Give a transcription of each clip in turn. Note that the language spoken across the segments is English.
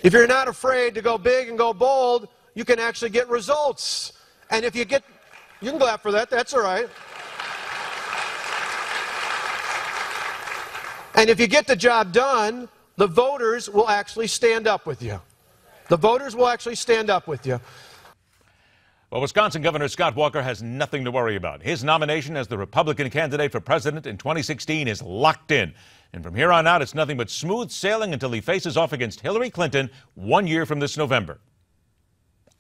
If you're not afraid to go big and go bold, you can actually get results. And if you can clap for that, that's all right. And if you get the job done, the voters will actually stand up with you. The voters will actually stand up with you. Well, Wisconsin Governor Scott Walker has nothing to worry about. His nomination as the Republican candidate for president in 2016 is locked in. And from here on out, it's nothing but smooth sailing until he faces off against Hillary Clinton 1 year from this November.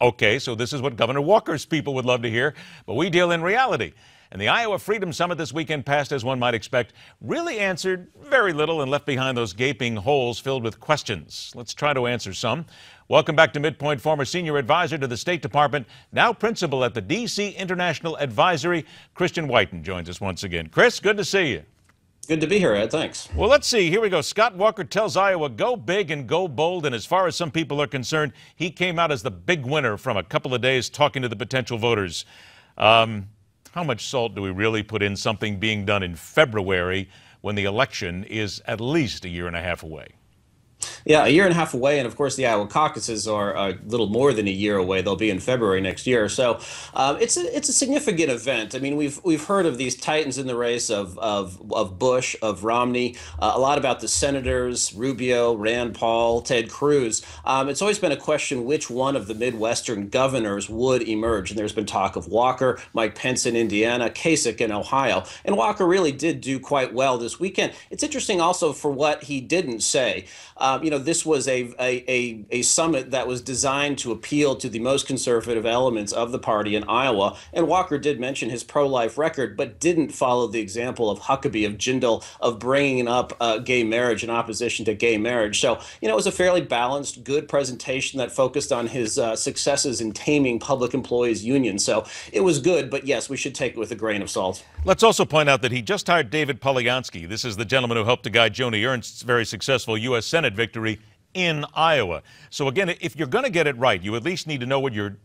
Okay, so this is what Governor Walker's people would love to hear, but we deal in reality. And the Iowa Freedom Summit this weekend passed, as one might expect, really answered very little and left behind those gaping holes filled with questions. Let's try to answer some. Welcome back to MidPoint, former senior advisor to the State Department, now principal at the D.C. International Advisory. Christian Whiton joins us once again. Chris, good to see you. Good to be here, Ed. Thanks. Well, let's see. Here we go. Scott Walker tells Iowa, go big and go bold. And as far as some people are concerned, he came out as the big winner from a couple of days talking to the potential voters. How much salt do we really put in something being done in February when the election is at least a year and a half away? Yeah, a year and a half away, and of course the Iowa caucuses are a little more than a year away. They'll be in February next year, so it's a significant event. I mean, we've heard of these titans in the race of Bush, of Romney, a lot about the senators, Rubio, Rand Paul, Ted Cruz. It's always been a question which one of the Midwestern governors would emerge, and there's been talk of Walker, Mike Pence in Indiana, Kasich in Ohio, and Walker really did do quite well this weekend. It's interesting also for what he didn't say. This was a summit that was designed to appeal to the most conservative elements of the party in Iowa. And Walker did mention his pro-life record, but didn't follow the example of Huckabee, of Jindal, of bringing up gay marriage in opposition to gay marriage. So, it was a fairly balanced, good presentation that focused on his successes in taming public employees' unions. So it was good, but yes, we should take it with a grain of salt. Let's also point out that he just hired David Polyansky. This is the gentleman who helped to guide Joni Ernst's very successful U.S. Senate victory in Iowa. So again, if you're going to get it right, you at least need to know what your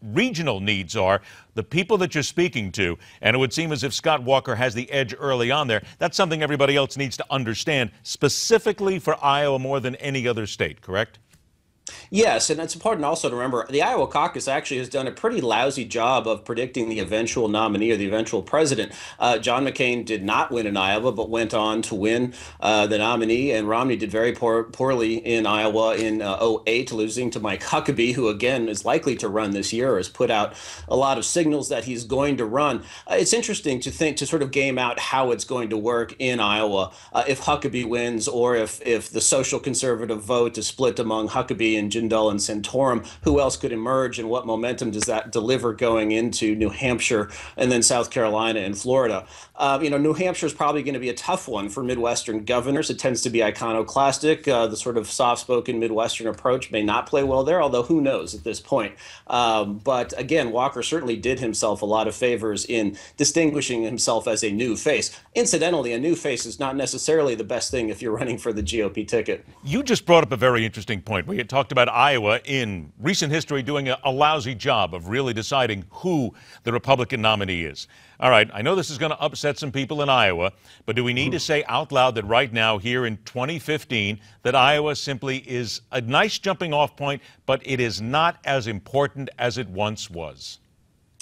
regional needs are, the people that you're speaking to. And it would seem as if Scott Walker has the edge early on there. That's something everybody else needs to understand, specifically for Iowa more than any other state, correct? Yes, and it's important also to remember the Iowa caucus actually has done a pretty lousy job of predicting the eventual nominee or the eventual president. John McCain did not win in Iowa, but went on to win the nominee, and Romney did very poorly in Iowa in 2008, losing to Mike Huckabee, who again is likely to run this year, has put out a lot of signals that he's going to run. It's interesting to sort of game out how it's going to work in Iowa if Huckabee wins, or if the social conservative vote is split among Huckabee and Jindal and Santorum. Who else could emerge, and what momentum does that deliver going into New Hampshire and then South Carolina and Florida? New Hampshire is probably going to be a tough one for Midwestern governors. It tends to be iconoclastic. The sort of soft-spoken Midwestern approach may not play well there, although who knows at this point. But again, Walker certainly did himself a lot of favors in distinguishing himself as a new face. Incidentally, a new face is not necessarily the best thing if you're running for the GOP ticket. You just brought up a very interesting point. We had talked about Iowa in recent history doing a lousy job of really deciding who the Republican nominee is. All right, I know this is going to upset some people in Iowa, but do we need to say out loud that right now, here in 2015, that Iowa simply is a nice jumping off point, but it is not as important as it once was?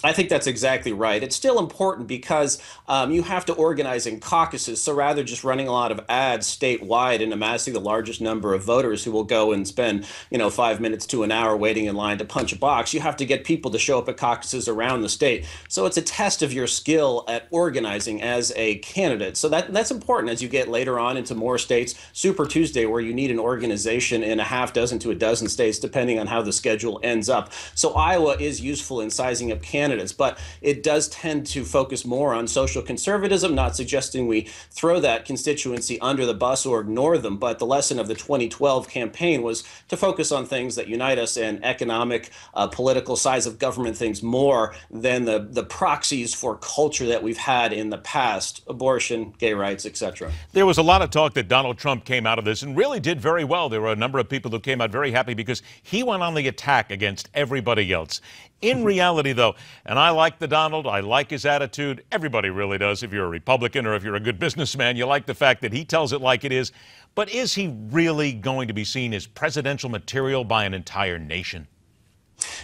I think that's exactly right. It's still important because you have to organize in caucuses. So rather just running a lot of ads statewide and amassing the largest number of voters who will go and spend, 5 minutes to an hour waiting in line to punch a box, you have to get people to show up at caucuses around the state. So it's a test of your skill at organizing as a candidate. So that's important as you get later on into more states. Super Tuesday, where you need an organization in a half dozen to a dozen states, depending on how the schedule ends up. So Iowa is useful in sizing up candidates, but it does tend to focus more on social conservatism, not suggesting we throw that constituency under the bus or ignore them, but the lesson of the 2012 campaign was to focus on things that unite us and economic, political, size of government things more than the proxies for culture that we've had in the past, abortion, gay rights, etc. There was a lot of talk that Donald Trump came out of this and really did very well. There were a number of people who came out very happy because he went on the attack against everybody else. In reality, though, and I like the Donald, I like his attitude. Everybody really does. If you're a Republican or if you're a good businessman, you like the fact that he tells it like it is. But is he really going to be seen as presidential material by an entire nation?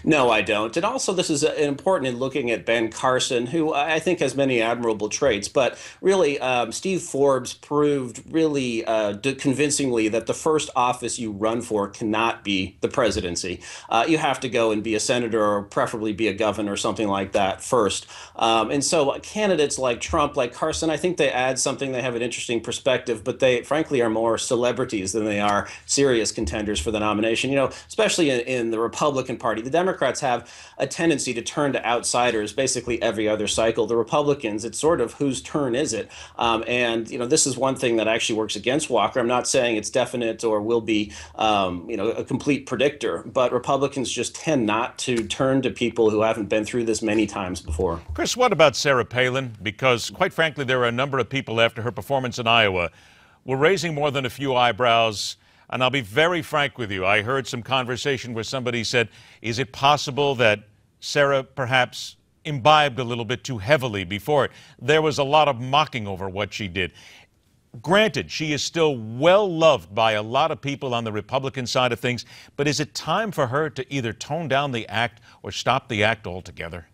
No, I don't. And also, this is important in looking at Ben Carson, who I think has many admirable traits. But really, Steve Forbes proved really convincingly that the first office you run for cannot be the presidency. You have to go and be a senator or preferably be a governor or something like that first. And so candidates like Trump, like Carson, I think they add something. They have an interesting perspective, but they frankly are more celebrities than they are serious contenders for the nomination. You know, especially in the Republican Party. The Democrats have a tendency to turn to outsiders basically every other cycle. The Republicans, it's sort of whose turn is it? And, you know, this is one thing that actually works against Walker. I'm not saying it's definite or will be, you know, a complete predictor, but Republicans just tend not to turn to people who haven't been through this many times before. Chris, what about Sarah Palin? Because, quite frankly, there are a number of people after her performance in Iowa were raising more than a few eyebrows. And I'll be very frank with you. I heard some conversation where somebody said, is it possible that Sarah perhaps imbibed a little bit too heavily before it? There was a lot of mocking over what she did. Granted, she is still well loved by a lot of people on the Republican side of things, but is it time for her to either tone down the act or stop the act altogether?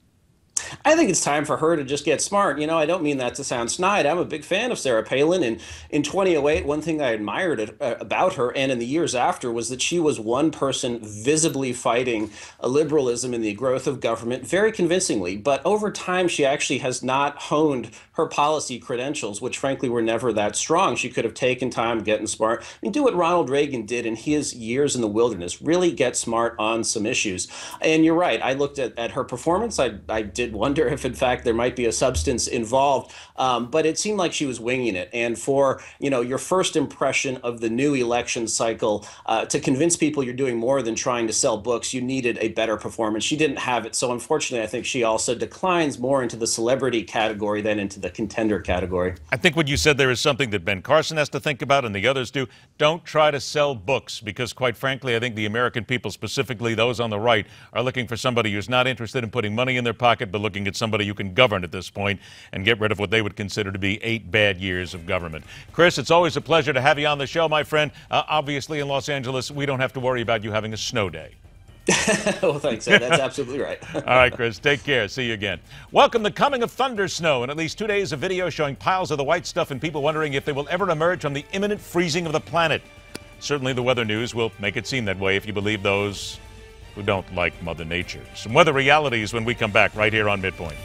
I think it's time for her to just get smart. You know, I don't mean that to sound snide. I'm a big fan of Sarah Palin. And in 2008, one thing I admired about her and in the years after was that she was one person visibly fighting liberalism and the growth of government very convincingly. But over time, she actually has not honed her policy credentials, which frankly were never that strong. She could have taken time getting smart and do what Ronald Reagan did in his years in the wilderness, really get smart on some issues. And you're right. I looked at her performance. I did wonder if, in fact, there might be a substance involved, but it seemed like she was winging it. And for, you know, your first impression of the new election cycle, to convince people you're doing more than trying to sell books, you needed a better performance. She didn't have it. So unfortunately, I think she also declines more into the celebrity category than into the contender category. I think what you said there is something that Ben Carson has to think about and the others do. Don't try to sell books because, quite frankly, I think the American people, specifically those on the right, are looking for somebody who's not interested in putting money in their pocket, but looking at somebody who can govern at this point and get rid of what they would consider to be 8 bad years of government. Chris, it's always a pleasure to have you on the show, my friend. Obviously, in Los Angeles, we don't have to worry about you having a snow day. Well, thanks, Ed. That's absolutely right. All right, Chris, take care. See you again. Welcome the coming of thunder snow. In at least 2 days of video showing piles of the white stuff and people wondering if they will ever emerge from the imminent freezing of the planet. Certainly the weather news will make it seem that way if you believe those who don't like Mother Nature. Some weather realities when we come back right here on MidPoint.